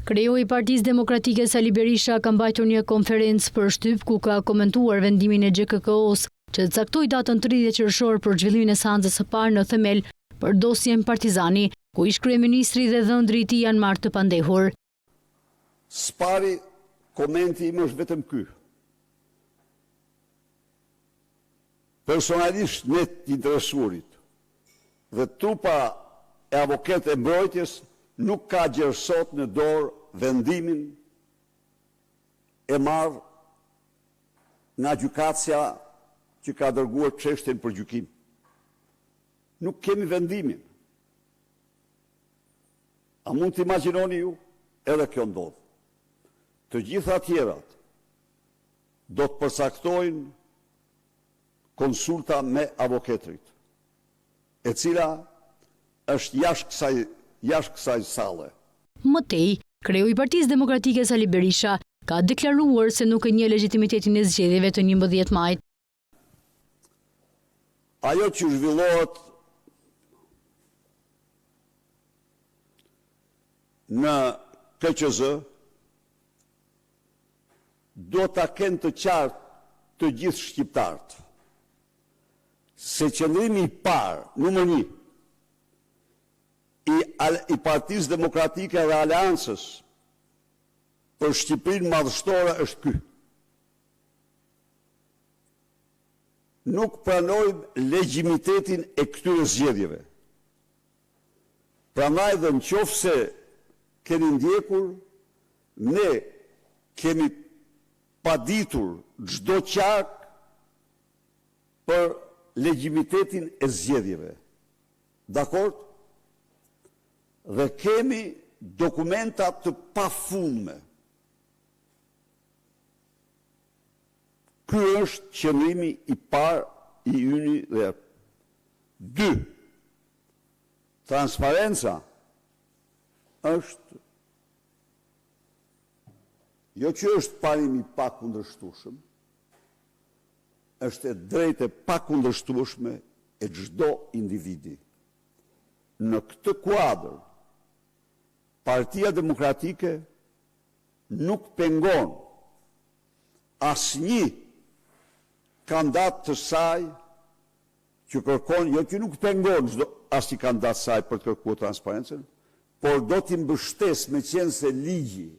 Kreu i Partisë Demokratike Sali Berisha ka mbajtur një konferencë për shtyp ku ka komentuar vendimin e GKK-s që caktoi datën 30 qershor për zhvillimin e seancës së parë në themel për dosjen Partizani, ku ish kryeministri dhe dhëndri i tij janë marrë të pandehur. Spari komenti im është vetëm ky. Personalisht ne të interesuarit dhe trupa e avokatë e mbrojtjes nuk ka gjersot në dorë vendimin e marrë nga gjykatësia që ka dërguar çështjen për gjykim. Nuk kemi vendimin. A mund të imagjinoni ju? Edhe kjo ndodh. Të gjitha tjerat do të përsaktojnë konsulta me avokatrit, e cila është jashtë kësaj salle. Mëtej, kreu i Partisë Demokratike Sali Berisha ka deklaruar se nuk e njeh legitimitetin e zgjedhjeve të 11 majit. Ajo që zhvillohet në KQZ do ta kenë të qartë të gjithë shqiptarët se qëndrimi i parë, numër 1, i Partisë Demokratike dhe Aleancës për Shqipërinë madhështore është ky. Nuk pranojmë legitimitetin e këtyre zgjedhjeve. Prandaj dhe nëse keni ndjekur, ne kemi paditur çdo qark për legitimitetin e zgjedhjeve. Dakord? Dhe kemi dokumenta të pafundme. Ky është qëndrimi i parë i yni dhe 2. Transparenca është jo që është parim i pakundërshtueshëm, është e drejtë e pakundërshtueshme e çdo individi. Në këtë kuadër, Partia Demokratike nuk pengon asnjë kandidat të saj që kërkon, jo që nuk pengon asnjë kandidat të saj për të kërkuar transparencën, por do t'i mbështes me qenë se ligji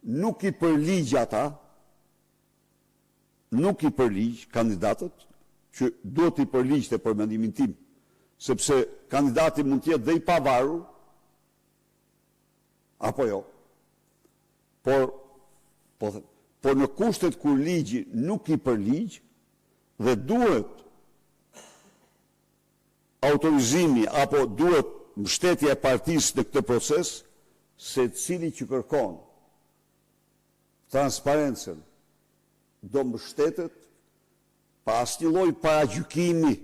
nuk i përligj ata, nuk i përligj kandidatët, që duhet i përligjte për mendimin tim, sepse kandidati mund të jetë dhe i pavarur, apo jo. Por në kushtet kur ligji nuk i përligj dhe duhet autorizimi apo duhet mbështetja e partisë në këtë proces, se cili që kërkon transparencën do mbështetet pa asnjë lloj paragjykimi